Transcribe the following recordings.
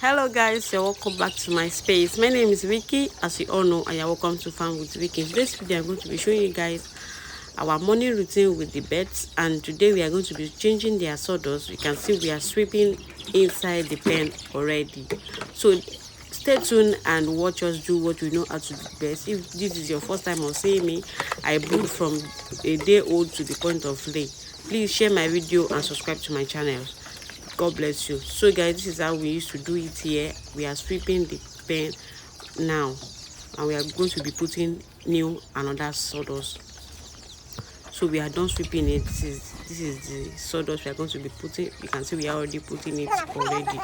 Hello guys, you're welcome back to my space. My name is Vicky, as you all know, and you're welcome to Farm with Vicky. In today's video, I'm going to be showing you guys our morning routine with the birds, and today we are going to be changing their sawdust. You can see we are sweeping inside the pen already. So stay tuned and watch us do what we know how to do best. If this is your first time of seeing me, I brood from a day old to the point of lay. Please share my video and subscribe to my channel. God bless you. So guys, this is how we used to do it here. We are sweeping the pen now, and we are going to be putting new another sawdust. So we are done sweeping it. This is the sawdust we are going to be putting. You can see we are already putting it already.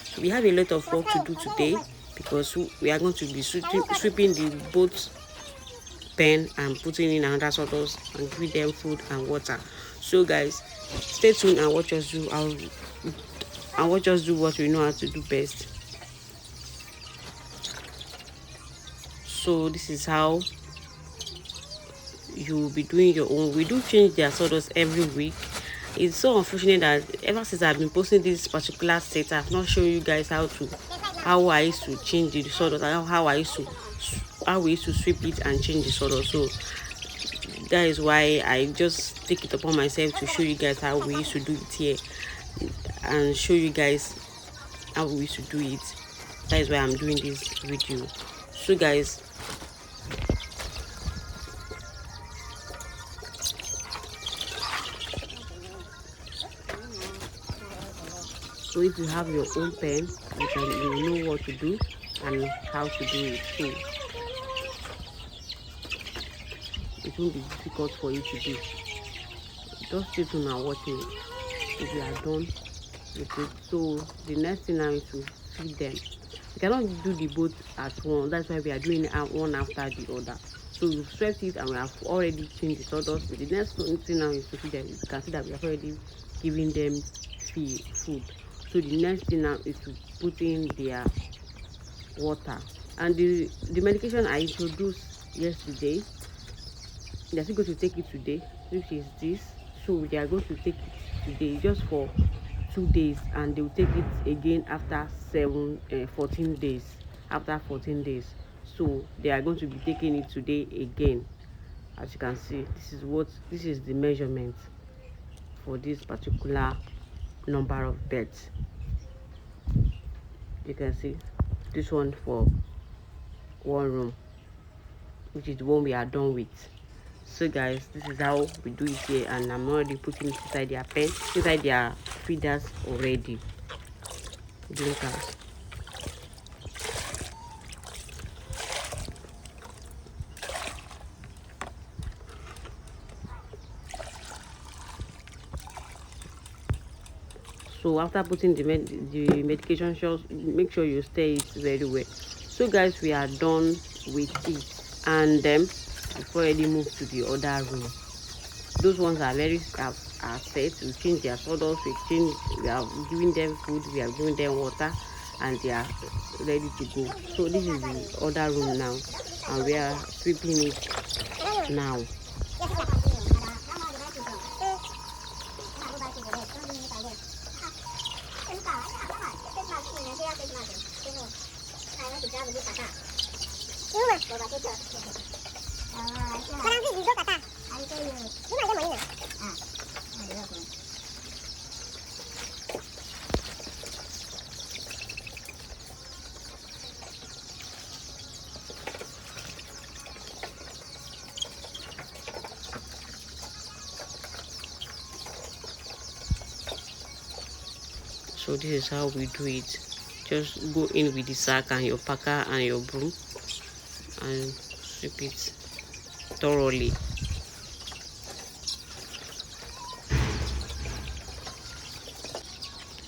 So we have a lot of work to do today because we are going to be sweeping the both pen and putting in another sawdust and giving them food and water. So guys, stay tuned and watch us do what we know how to do best. So this is how you will be doing your own. We do change their sawdust every week. It's so unfortunate that ever since I've been posting this particular set, I've not shown you guys how I used to change the sawdust, how we used to sweep it and change the sawdust. So that is why I just take it upon myself to show you guys how we used to do it here and show you guys how we used to do it. That is why I'm doing this video. So guys, so if you have your own pen, you know what to do and how to do it. So it won't be difficult for you to do. Just sit on and watch it if you are done with it. So the next thing now is to feed them. You cannot do the both at once. That's why we are doing it one after the other. So we've swept it and we have already changed the sawdust. The next thing now is to feed them. You can see that we have already given them food. So the next thing now is to put in their water. And the medication I introduced yesterday, they're still going to take it today, which is this. So they are going to take it today just for 2 days, and they will take it again after 14 days. After 14 days, so they are going to be taking it today again. As you can see, this is the measurement for this particular number of beds. You can see this one for one room, which is the one we are done with. So guys, this is how we do it here, and I'm already putting it inside their pen, inside their feeders already. Blinkers. So after putting the medication shots, make sure you stir it very well. So guys, we are done with it, and then before already move to the other room. Those ones are set. We change their sawdust, we are giving them food, we are giving them water, and they are ready to go. So this is the other room now, and we are sweeping it now. So this is how we do it. Just go in with the sack and your packer and your broom and sweep it thoroughly.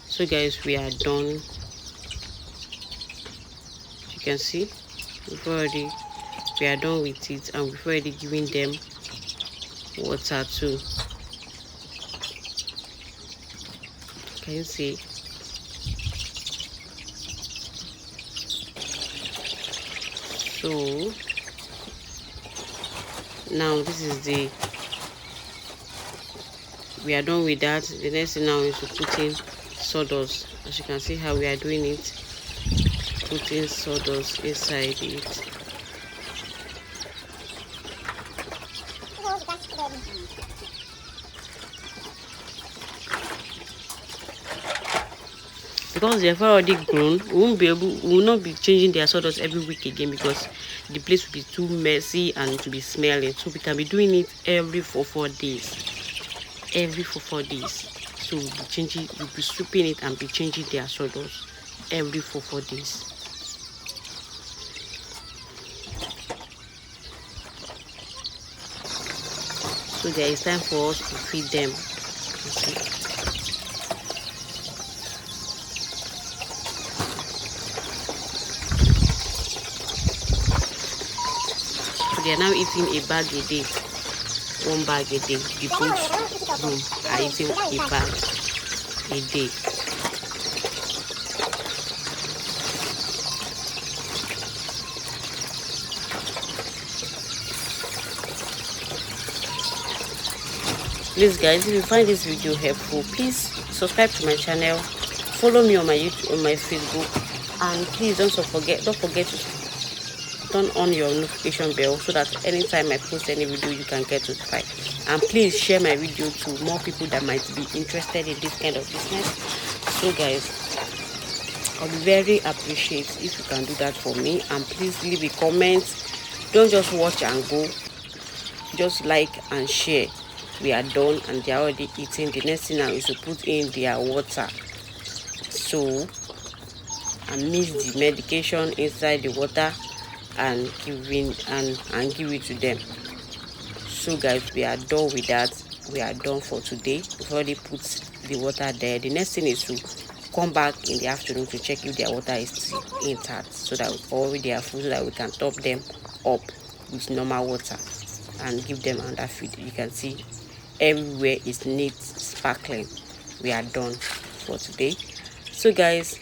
So guys, we are done. As you can see, we are done with it, and we've already given them water too. Can you see? So now this is we are done with that. The next thing now is to put in sawdust. As you can see how we are doing it. putting sawdust inside it. Because they have already grown, we will not be changing their sawdust every week again, because the place will be too messy and to be smelling. So we can be doing it every 4 days. Every 4 days. So we'll be sweeping it and be changing their sawdust every 4 days. So there is time for us to feed them. So they are now eating a bag a day. 1 bag a day. The both room are eating a bag a day. Please guys, if you find this video helpful, please subscribe to my channel, follow me on my YouTube, on my Facebook, and please don't forget to turn on your notification bell so that anytime I post any video you can get notified. And please share my video to more people that might be interested in this kind of business. So guys, I'll be very appreciative if you can do that for me, and please leave a comment. Don't just watch and go, just like and share. We are done and they are already eating. The next thing now is to put in their water. So I mix the medication inside the water and give it to them. So guys, we are done with that. We are done for today. We've already put the water there. The next thing is to come back in the afternoon to check if their water is still intact, so that they are full, so that we can top them up with normal water and give them another feed. You can see everywhere is neat, sparkling. We are done for today. So guys,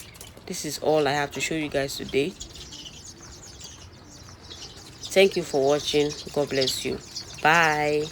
this is all I have to show you guys today. Thank you for watching. God bless you. Bye.